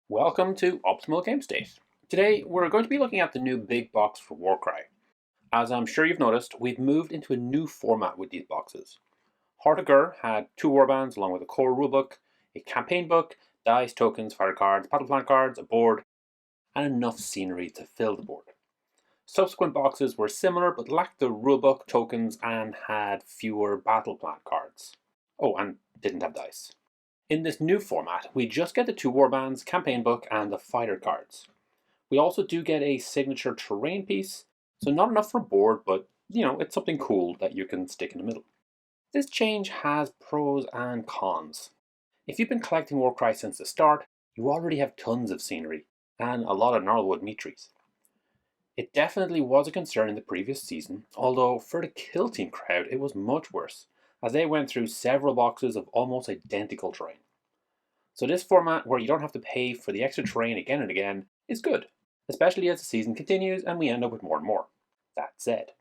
Welcome to Optimal Game State. Today we're going to be looking at the new big box for Warcry. As I'm sure you've noticed, we've moved into a new format with these boxes. Heart of Gur had 2 warbands along with a core rulebook, a campaign book, dice, tokens, fighter cards, battle plan cards, a board, and enough scenery to fill the board. Subsequent boxes were similar but lacked the rulebook, tokens, and had fewer battle plan cards. Oh, and didn't have dice. In this new format, we just get the 2 warbands, campaign book, and the fighter cards. We also do get a signature terrain piece, so not enough for a board, but it's something cool that you can stick in the middle. This change has pros and cons. If you've been collecting Warcry since the start, you already have tons of scenery, and a lot of gnarlwood meat trees. It definitely was a concern in the previous season, although for the Kill Team crowd it was much worse, as they went through several boxes of almost identical terrain. So this format, where you don't have to pay for the extra terrain again and again, is good, especially as the season continues and we end up with more and more. That said,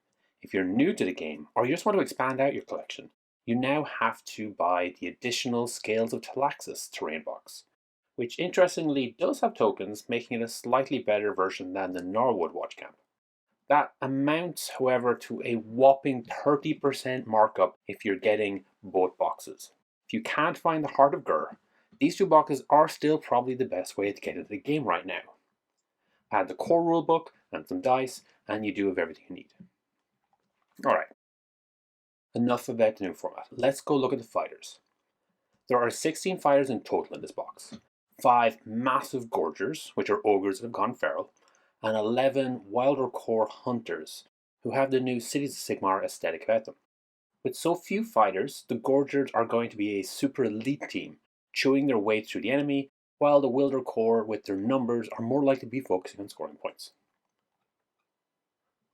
if you're new to the game, or you just want to expand out your collection, you now have to buy the additional Scales of Talaxis terrain box, which interestingly does have tokens, making it a slightly better version than the Norwood Watch Camp. That amounts, however, to a whopping 30% markup if you're getting both boxes. If you can't find the Heart of Gur, these 2 boxes are still probably the best way to get into the game right now. Add the core rulebook and some dice, and you do have everything you need. Alright, enough about the new format. Let's go look at the fighters. There are 16 fighters in total in this box. 5 massive Gorgors, which are ogres that have gone feral, and 11 Wildercorps Hunters, who have the new Cities of Sigmar aesthetic about them. With so few fighters, the Gorgors are going to be a super elite team, chewing their way through the enemy, while the Wildercorps, with their numbers, are more likely to be focusing on scoring points.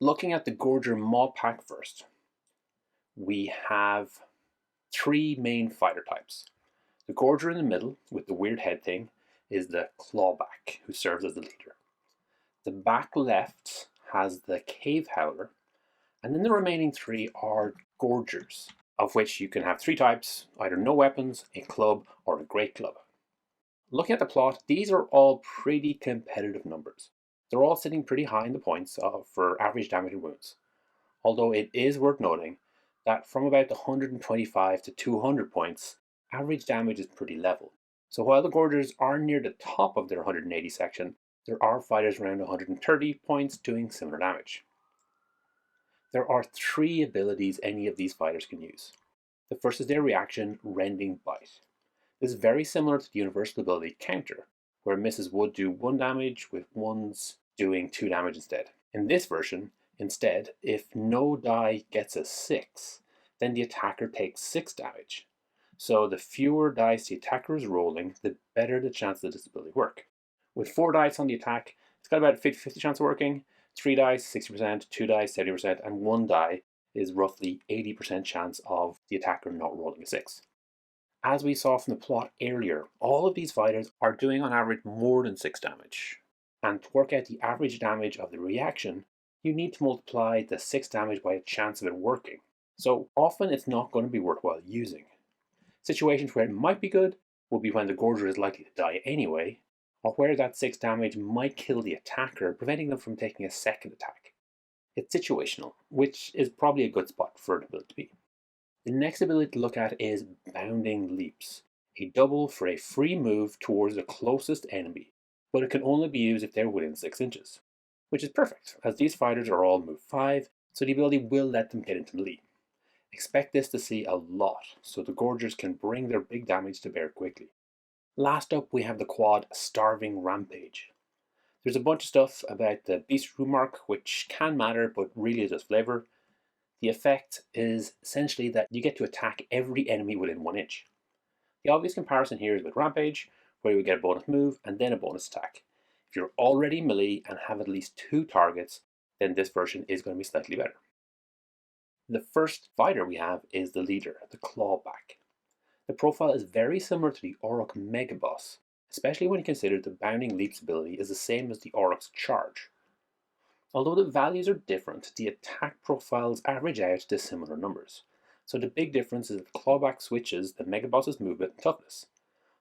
Looking at the Gorgor Mawpack first, we have 3 main fighter types. The Gorgor in the middle, with the weird head thing, is the Clawback, who serves as the leader. The back left has the Cave Howler, and then the remaining 3 are Gorgors, of which you can have 3 types, either no weapons, a club, or a great club. Looking at the plot, these are all pretty competitive numbers. They're all sitting pretty high in the points for average damage and wounds. Although it is worth noting that from about the 125 to 200 points, average damage is pretty level. So while the Gorgors are near the top of their 180 section, there are fighters around 130 points doing similar damage. There are 3 abilities any of these fighters can use. The first is their reaction, Rending Bite. This is very similar to the universal ability Counter, where misses would do 1 damage, with ones doing 2 damage instead. In this version, instead, if no die gets a 6, then the attacker takes 6 damage. So the fewer dice the attacker is rolling, the better the chance of this ability work. With 4 dice on the attack, it's got about a 50-50 chance of working. 3 dice, 60%, 2 dice, 70%, and 1 die is roughly 80% chance of the attacker not rolling a 6. As we saw from the plot earlier, all of these fighters are doing on average more than 6 damage. And to work out the average damage of the reaction, you need to multiply the 6 damage by a chance of it working. So often it's not going to be worthwhile using. Situations where it might be good will be when the Gorgor is likely to die anyway, or where that 6 damage might kill the attacker, preventing them from taking a second attack. It's situational, which is probably a good spot for an ability to be. The next ability to look at is Bounding Leaps, a double for a free move towards the closest enemy, but it can only be used if they're within 6 inches, which is perfect, as these fighters are all move 5, so the ability will let them get into melee. Expect this to see a lot, so the Gorgors can bring their big damage to bear quickly. Last up, we have the quad Starving Rampage. There's a bunch of stuff about the Beast Room Mark, which can matter, but really is just flavor. The effect is essentially that you get to attack every enemy within 1 inch. The obvious comparison here is with Rampage, where you would get a bonus move and then a bonus attack. If you're already melee and have at least 2 targets, then this version is going to be slightly better. The first fighter we have is the leader, the Clawback. The profile is very similar to the Auroch Megaboss, especially when you consider the Bounding Leaps ability is the same as the Auroch's Charge. Although the values are different, the attack profiles average out to similar numbers. So the big difference is that the Clawback switches the Megaboss's movement and toughness.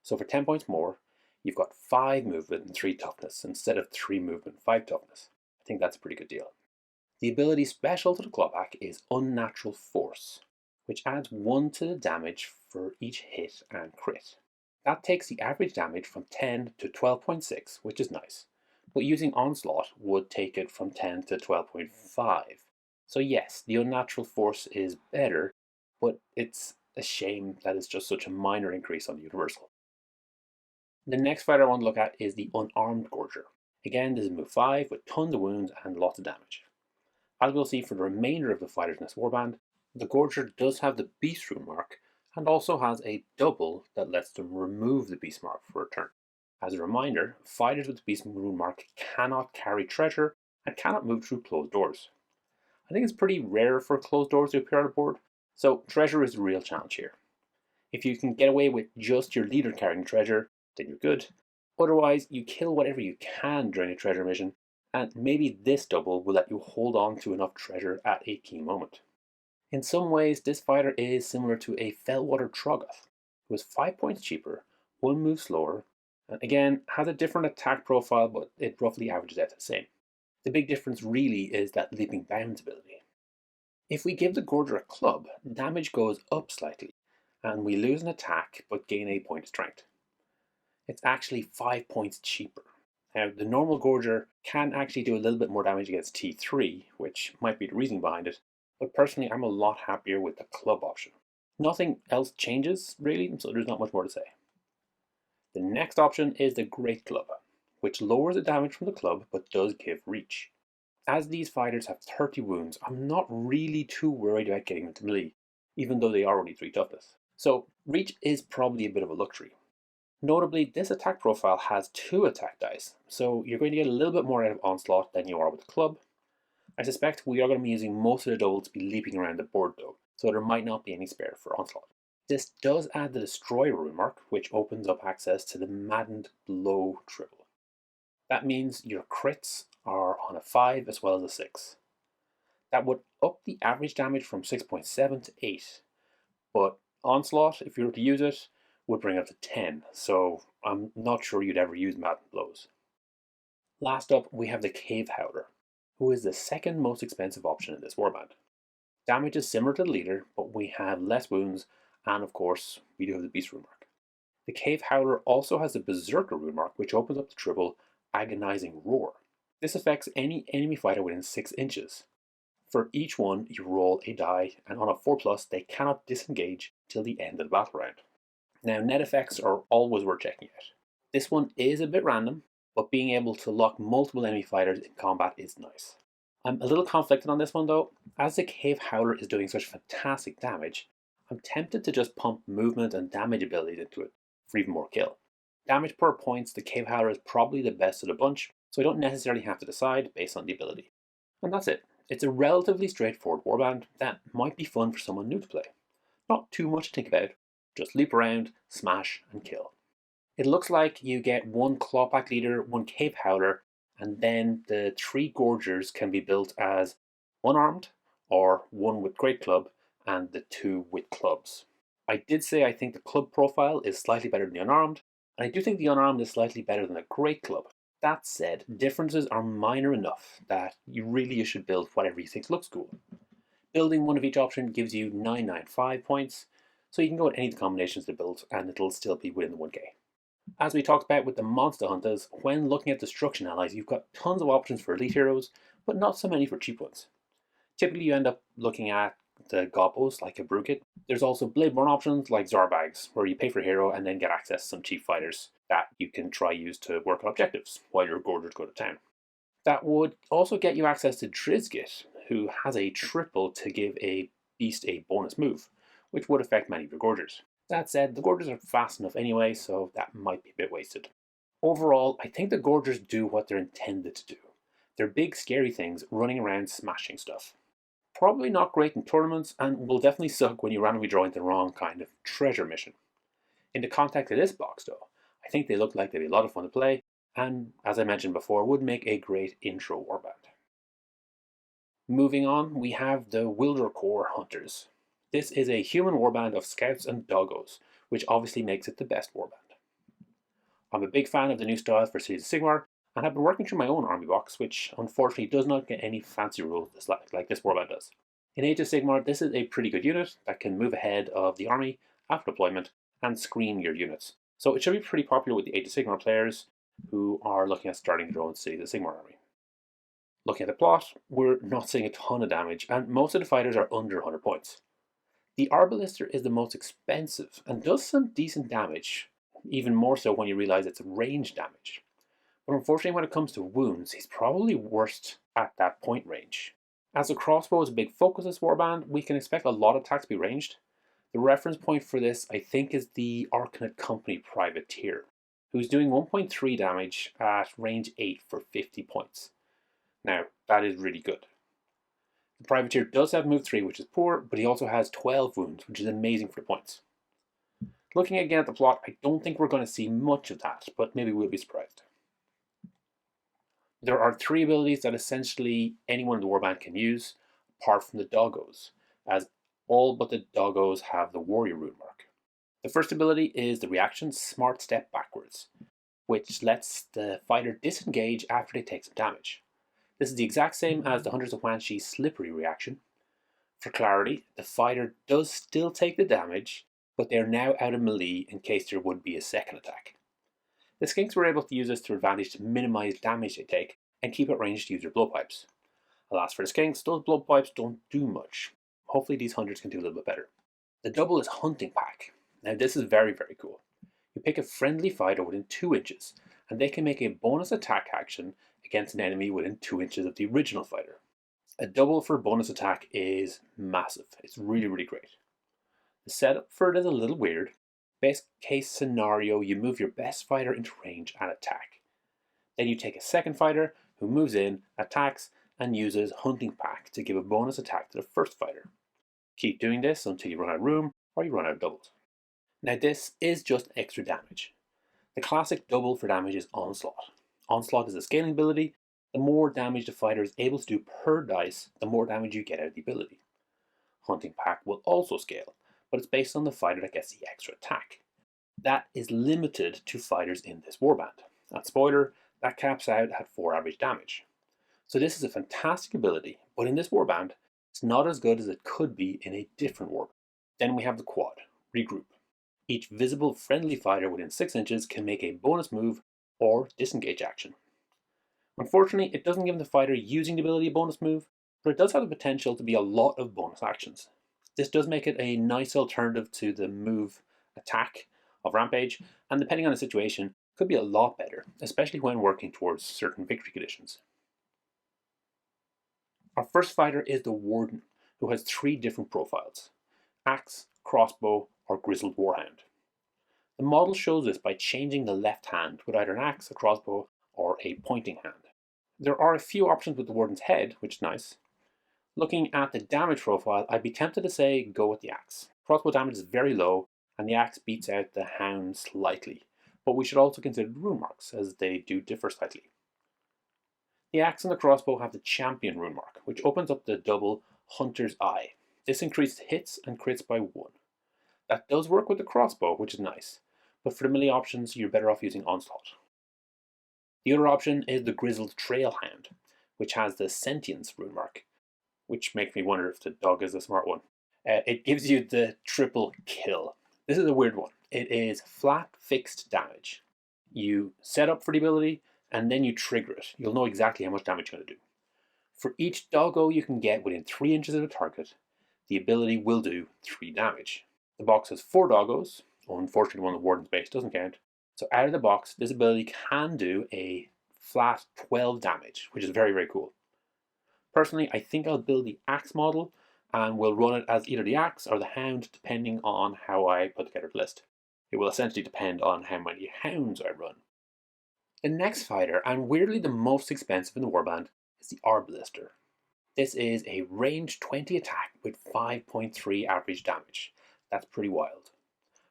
So for 10 points more, you've got 5 movement and 3 toughness instead of 3 movement and 5 toughness. I think that's a pretty good deal. The ability special to the Clawback is Unnatural Force, which adds 1 to the damage for each hit and crit. That takes the average damage from 10 to 12.6, which is nice, but using Onslaught would take it from 10 to 12.5. So yes, the Unnatural Force is better, but it's a shame that it's just such a minor increase on the Universal. The next fighter I want to look at is the Unarmed Gorger. Again, this is move 5 with tons of wounds and lots of damage. As we'll see for the remainder of the fighters in this warband, the Gorger does have the Beast Rune mark and also has a double that lets them remove the Beast mark for a turn. As a reminder, fighters with the Beast Rune mark cannot carry treasure and cannot move through closed doors. I think it's pretty rare for closed doors to appear on the board, so treasure is the real challenge here. If you can get away with just your leader carrying treasure, then you're good. Otherwise, you kill whatever you can during a treasure mission, and maybe this double will let you hold on to enough treasure at a key moment. In some ways, this fighter is similar to a Fellwater Troggoth, who is 5 points cheaper, 1 move slower, and again has a different attack profile, but it roughly averages out the same. The big difference really is that Leaping Bounds ability. If we give the Gorger a club, damage goes up slightly, and we lose an attack but gain a point of strength. It's actually 5 points cheaper. Now, the normal Gorger can actually do a little bit more damage against T3, which might be the reasoning behind it, but personally I'm a lot happier with the club option. Nothing else changes, really, so there's not much more to say. The next option is the Great Club, which lowers the damage from the club but does give reach. As these fighters have 30 wounds, I'm not really too worried about getting them to melee, even though they are already 3 toughness. So reach is probably a bit of a luxury. Notably, this attack profile has 2 attack dice, so you're going to get a little bit more out of Onslaught than you are with the club. I suspect we are going to be using most of the doubles to be leaping around the board though, so there might not be any spare for Onslaught. This does add the Destroyer rune mark, which opens up access to the Maddened Blow triple. That means your crits are on a 5 as well as a 6. That would up the average damage from 6.7 to 8, but Onslaught, if you were to use it, would bring it up to 10, so I'm not sure you'd ever use Maddened Blows. Last up, we have the Cave Howler, who is the second most expensive option in this warband. Damage is similar to the leader, but we have less wounds, and of course, we do have the Beast rune mark. The Cave Howler also has the Berserker rune mark, which opens up the triple Agonizing Roar. This affects any enemy fighter within 6 inches. For each one, you roll a die, and on a 4+, they cannot disengage till the end of the battle round. Now, net effects are always worth checking out. This one is a bit random, but being able to lock multiple enemy fighters in combat is nice. I'm a little conflicted on this one though. As the Cave Howler is doing such fantastic damage, I'm tempted to just pump movement and damage abilities into it for even more kill. Damage per points, the Cave Howler is probably the best of the bunch, so I don't necessarily have to decide based on the ability. And that's it. It's a relatively straightforward warband that might be fun for someone new to play. Not too much to think about, just leap around, smash, and kill. It looks like you get 1 Clawback leader, 1 Cave Howler, and then the 3 Gorgers can be built as unarmed, or 1 with Great Club, and the 2 with clubs. I did say I think the club profile is slightly better than the unarmed, and I do think the unarmed is slightly better than the Great Club. That said, differences are minor enough that you should build whatever you think looks cool. Building one of each option gives you 995 points, so you can go with any of the combinations to build and it'll still be within the 1k. As we talked about with the Monster Hunters, when looking at Destruction allies, you've got tons of options for elite heroes, but not so many for cheap ones. Typically you end up looking at the Gobos like a Brugit. There's also Bladeborn options like Zarbags, where you pay for a hero and then get access to some cheap fighters that you can use to work on objectives while your Gorgers go to town. That would also get you access to Drizgit, who has a triple to give a beast a bonus move, which would affect many of your Gorgers. That said, the Gorgers are fast enough anyway, so that might be a bit wasted. Overall, I think the Gorgers do what they're intended to do. They're big, scary things running around smashing stuff. Probably not great in tournaments, and will definitely suck when you randomly draw into the wrong kind of treasure mission. In the context of this box though, I think they look like they'd be a lot of fun to play, and as I mentioned before, would make a great intro warband. Moving on, we have the Wildercorps Hunters. This is a human warband of scouts and doggos, which obviously makes it the best warband. I'm a big fan of the new styles for Cities of Sigmar, and have been working through my own army box, which unfortunately does not get any fancy rules like this Warband does. In Age of Sigmar, this is a pretty good unit that can move ahead of the army after deployment and screen your units. So it should be pretty popular with the Age of Sigmar players who are looking at starting their own Cities of Sigmar army. Looking at the plot, we're not seeing a ton of damage, and most of the fighters are under 100 points. The Arbalister is the most expensive and does some decent damage, even more so when you realize it's range damage. But unfortunately, when it comes to wounds, he's probably worst at that point range. As the crossbow is a big focus of this warband, we can expect a lot of attacks to be ranged. The reference point for this, I think, is the Arcanet Company Privateer, who's doing 1.3 damage at range 8 for 50 points. Now, that is really good. The Privateer does have move 3, which is poor, but he also has 12 wounds, which is amazing for the points. Looking again at the plot, I don't think we're going to see much of that, but maybe we'll be surprised. There are 3 abilities that essentially anyone in the warband can use, apart from the doggos, as all but the doggos have the warrior rune mark. The first ability is the reaction Smart Step Backwards, which lets the fighter disengage after they take some damage. This is the exact same as the Hunters of Huanshi's slippery reaction. For clarity, the fighter does still take the damage, but they are now out of melee in case there would be a second attack. The skinks were able to use this to advantage to minimize damage they take and keep it ranged to use their blowpipes. Alas for the skinks, those blowpipes don't do much. Hopefully these hunters can do a little bit better. The double is Hunting Pack. Now this is very, very cool. You pick a friendly fighter within 2 inches, and they can make a bonus attack action against an enemy within 2 inches of the original fighter. A double for bonus attack is massive. It's really, really great. The setup for it is a little weird. Best case scenario, you move your best fighter into range and attack. Then you take a second fighter who moves in, attacks, and uses Hunting Pack to give a bonus attack to the first fighter. Keep doing this until you run out of room or you run out of doubles. Now this is just extra damage. The classic double for damage is Onslaught. Onslaught is a scaling ability. The more damage the fighter is able to do per dice, the more damage you get out of the ability. Hunting Pack will also scale, but it's based on the fighter that gets the extra attack. That is limited to fighters in this warband. And spoiler, that caps out at 4 average damage. So this is a fantastic ability, but in this warband, it's not as good as it could be in a different warband. Then we have the quad, Regroup. Each visible friendly fighter within 6 inches can make a bonus move or disengage action. Unfortunately, it doesn't give the fighter using the ability a bonus move, but it does have the potential to be a lot of bonus actions. This does make it a nice alternative to the move attack of Rampage, and depending on the situation, could be a lot better, especially when working towards certain victory conditions. Our first fighter is the Warden, who has 3 different profiles: Axe, Crossbow, or Grizzled Warhound. The model shows this by changing the left hand with either an axe, a crossbow, or a pointing hand. There are a few options with the Warden's head, which is nice. Looking at the damage profile, I'd be tempted to say go with the axe. Crossbow damage is very low, and the axe beats out the hound slightly, but we should also consider the rune marks, as they do differ slightly. The axe and the crossbow have the champion rune mark, which opens up the double Hunter's Eye. This increases hits and crits by 1. That does work with the crossbow, which is nice, but for the melee options, you're better off using Onslaught. The other option is the Grizzled Trailhound, which has the Sentience rune mark, which makes me wonder if the dog is a smart one. It gives you the triple kill. This is a weird one. It is flat fixed damage. You set up for the ability, and then you trigger it. You'll know exactly how much damage you're going to do. For each doggo you can get within 3 inches of the target, the ability will do 3 damage. The box has 4 doggos. Unfortunately, one of the Warden's base doesn't count. So out of the box, this ability can do a flat 12 damage, which is very, very cool. Personally, I think I'll build the axe model and we'll run it as either the axe or the hound, depending on how I put together the list. It will essentially depend on how many hounds I run. The next fighter, and weirdly the most expensive in the warband, is the Arbalister. This is a range 20 attack with 5.3 average damage. That's pretty wild.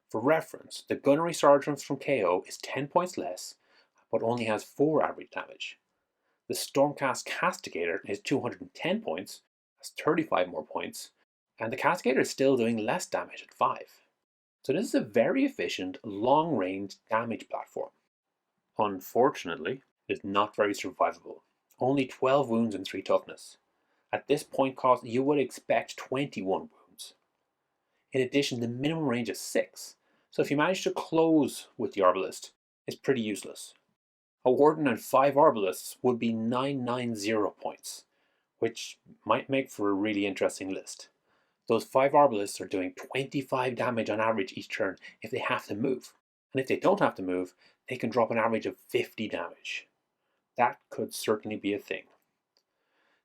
For reference, the Gunnery Sergeant from KO is 10 points less, but only has 4 average damage. The Stormcast Castigator is 210 points, has 35 more points, and the Castigator is still doing less damage at 5. So this is a very efficient, long-range damage platform. Unfortunately, it is not very survivable. Only 12 wounds and 3 toughness. At this point cost, you would expect 21 wounds. In addition, the minimum range is 6, so if you manage to close with the Arbalist, it's pretty useless. A Warden and 5 Arbalists would be 990 points, which might make for a really interesting list. Those 5 Arbalists are doing 25 damage on average each turn if they have to move. And if they don't have to move, they can drop an average of 50 damage. That could certainly be a thing.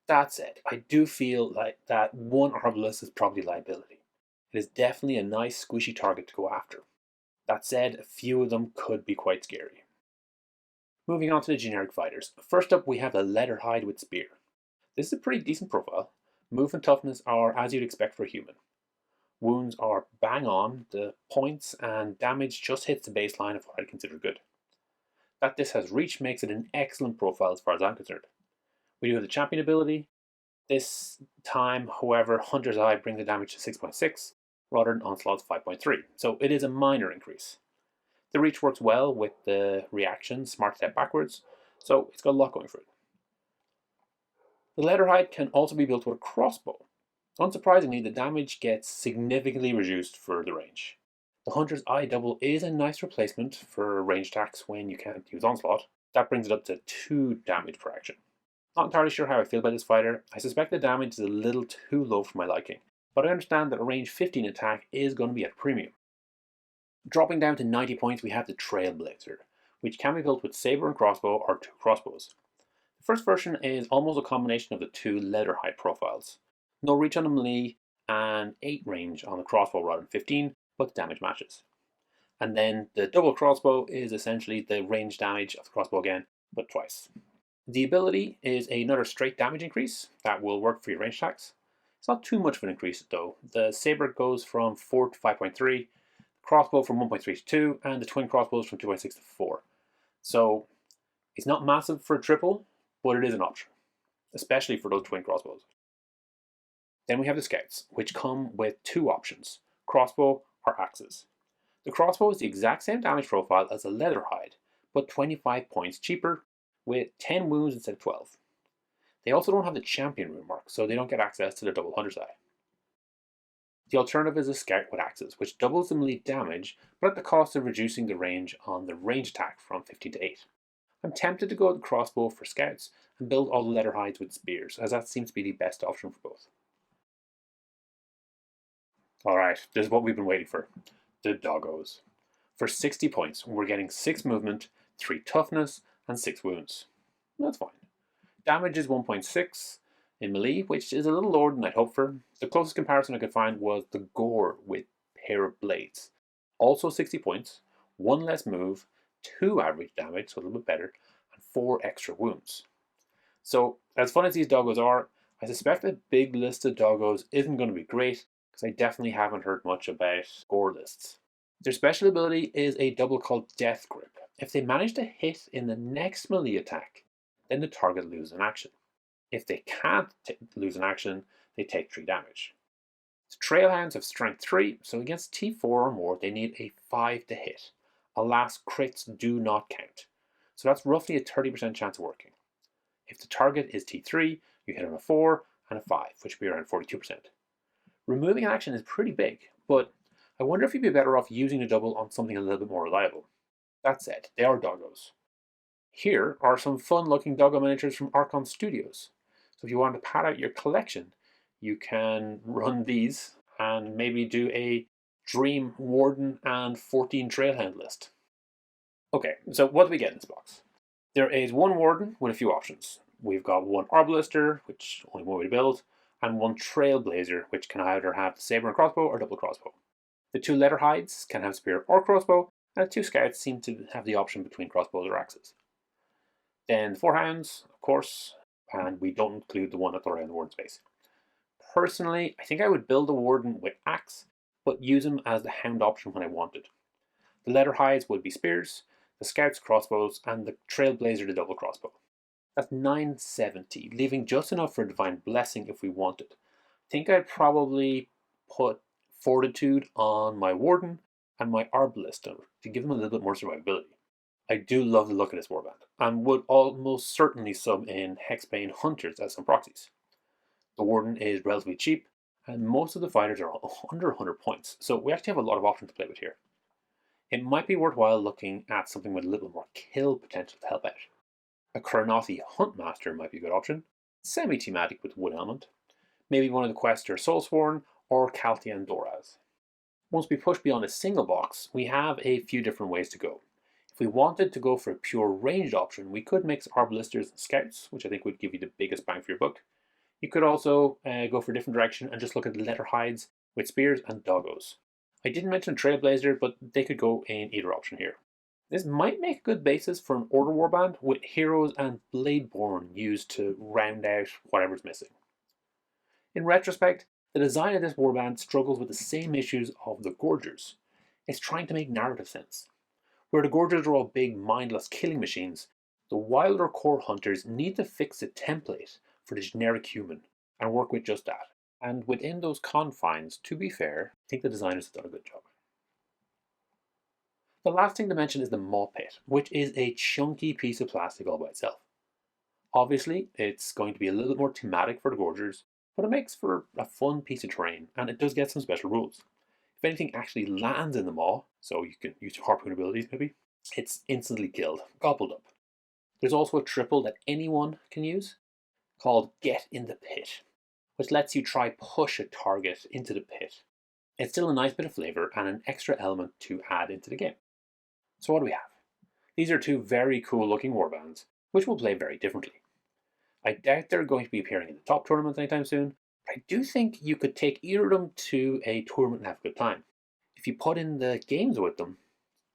That said, I do feel like that one Arbalist is probably a liability. It is definitely a nice squishy target to go after. That said, a few of them could be quite scary. Moving on to the generic fighters. First up we have the Leatherhide with Spear. This is a pretty decent profile. Move and toughness are as you'd expect for a human. Wounds are bang on, the points and damage just hits the baseline of what I'd consider good. That this has reach makes it an excellent profile as far as I'm concerned. We do have the champion ability. This time, however, Hunter's Eye brings the damage to 6.6 rather than Onslaught's 5.3, so it is a minor increase. The reach works well with the reaction, Smart Step Backwards, so it's got a lot going for it. The Leatherhide can also be built with a crossbow. Unsurprisingly, the damage gets significantly reduced for the range. The Hunter's Eye double is a nice replacement for range attacks when you can't use Onslaught. That brings it up to 2 damage per action. Not entirely sure how I feel about this fighter. I suspect the damage is a little too low for my liking, but I understand that a range 15 attack is going to be at a premium. Dropping down to 90 points, we have the Trailblazer, which can be built with Saber and Crossbow or 2 crossbows. The first version is almost a combination of the 2 Leatherhide profiles. No reach on the melee and 8 range on the crossbow rather than 15, but the damage matches. And then the double crossbow is essentially the range damage of the crossbow again, but twice. The ability is another straight damage increase that will work for your range attacks. It's not too much of an increase though. The Saber goes from 4 to 5.3, crossbow from 1.3 to 2, and the twin crossbows from 2.6 to 4. So it's not massive for a triple, but it is an option, especially for those twin crossbows. Then we have the Scouts, which come with 2 options, crossbow or axes. The crossbow is the exact same damage profile as the Leatherhide, but 25 points cheaper, with 10 wounds instead of 12. They also don't have the champion rune mark, so they don't get access to the double Hunter's Eye. The alternative is a Scout with axes, which doubles the melee damage, but at the cost of reducing the range on the range attack from 15 to 8. I'm tempted to go with the crossbow for Scouts and build all the Leatherhides with spears, as that seems to be the best option for both. Alright, this is what we've been waiting for. The Doggos. For 60 points, we're getting 6 movement, 3 toughness, and 6 wounds. That's fine. Damage is 1.6 in melee, which is a little lower than I'd hoped for. The closest comparison I could find was the Gore with Pair of Blades. Also 60 points, 1 less move, 2 average damage, so a little bit better, and 4 extra wounds. So, as fun as these Doggos are, I suspect a big list of Doggos isn't going to be great, because I definitely haven't heard much about Gore lists. Their special ability is a double called Death Grip. If they manage to hit in the next melee attack, then the target loses an action. If they can't lose an action, they take 3 damage. The Trailhounds have strength 3, so against T4 or more, they need a 5 to hit. Alas, crits do not count, so that's roughly a 30% chance of working. If the target is T3, you hit on a 4 and a 5, which would be around 42%. Removing an action is pretty big, but I wonder if you'd be better off using the double on something a little bit more reliable. That said, they are Doggos. Here are some fun looking Doggo miniatures from Archon Studios. So if you want to pad out your collection, you can run these and maybe do a Dream Warden and 14 Trailhound list. Okay, so what do we get in this box? There is 1 Warden with a few options. We've got 1 Arbalister, which only one way to build, and 1 Trailblazer, which can either have the Saber and Crossbow or double Crossbow. The 2 Leatherhides can have Spear or Crossbow, and the 2 Scouts seem to have the option between crossbows or axes. Then the 4 Hounds, of course, and we don't include the one at the around the Warden space. Personally, I think I would build a Warden with axe, but use him as the Hound option when I wanted. The Leatherhides would be spears, the Scouts crossbows, and the Trailblazer the double crossbow. That's 970, leaving just enough for Divine Blessing if we wanted. I think I'd probably put Fortitude on my Warden and my Arbalist to give him a little bit more survivability. I do love the look of this warband, and would almost certainly sub in Hexbane Hunters as some proxies. The Warden is relatively cheap, and most of the fighters are under 100 points, so we actually have a lot of options to play with here. It might be worthwhile looking at something with a little more kill potential to help out. A Kurnothi Huntmaster might be a good option, semi-thematic with wood element. Maybe one of the Quester Soulsworn or Kaltian Doraz. Once we push beyond a single box, we have a few different ways to go. If we wanted to go for a pure ranged option, we could mix Arbalisters and Scouts, which I think would give you the biggest bang for your buck. You could also go for a different direction and just look at leather hides with spears and doggos. I didn't mention Trailblazer, but they could go in either option here. This might make a good basis for an Order Warband with Heroes and Bladeborn used to round out whatever's missing. In retrospect, the design of this warband struggles with the same issues of the Gorgors. It's trying to make narrative sense. Where the Gorgors are all big, mindless killing machines, the Wildercorps Hunters need to fix a template for the generic human and work with just that. And within those confines, to be fair, I think the designers have done a good job. The last thing to mention is the Mawpit, which is a chunky piece of plastic all by itself. Obviously, it's going to be a little more thematic for the Gorgors, but it makes for a fun piece of terrain, and it does get some special rules. If anything actually lands in the maw, so you can use your harpoon abilities maybe, it's instantly killed, gobbled up. There's also a triple that anyone can use, called Get in the Pit, which lets you try push a target into the pit. It's still a nice bit of flavour and an extra element to add into the game. So what do we have? These are two very cool looking warbands, which will play very differently. I doubt they're going to be appearing in the top tournaments anytime soon, but I do think you could take either of them to a tournament and have a good time. If you put in the games with them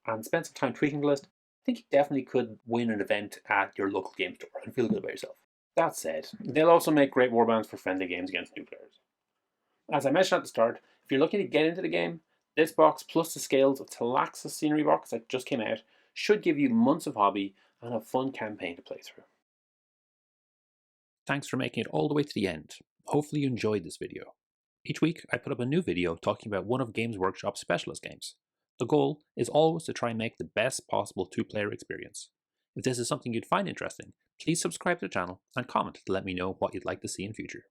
and spend some time tweaking the list, I think you definitely could win an event at your local game store and feel good about yourself. That said, they'll also make great warbands for friendly games against new players. As I mentioned at the start, if you're looking to get into the game, this box plus the Scales of Talaxis scenery box that just came out should give you months of hobby and a fun campaign to play through. Thanks for making it all the way to the end. Hopefully you enjoyed this video. Each week I put up a new video talking about one of Games Workshop's specialist games. The goal is always to try and make the best possible two-player experience. If this is something you'd find interesting, please subscribe to the channel and comment to let me know what you'd like to see in future.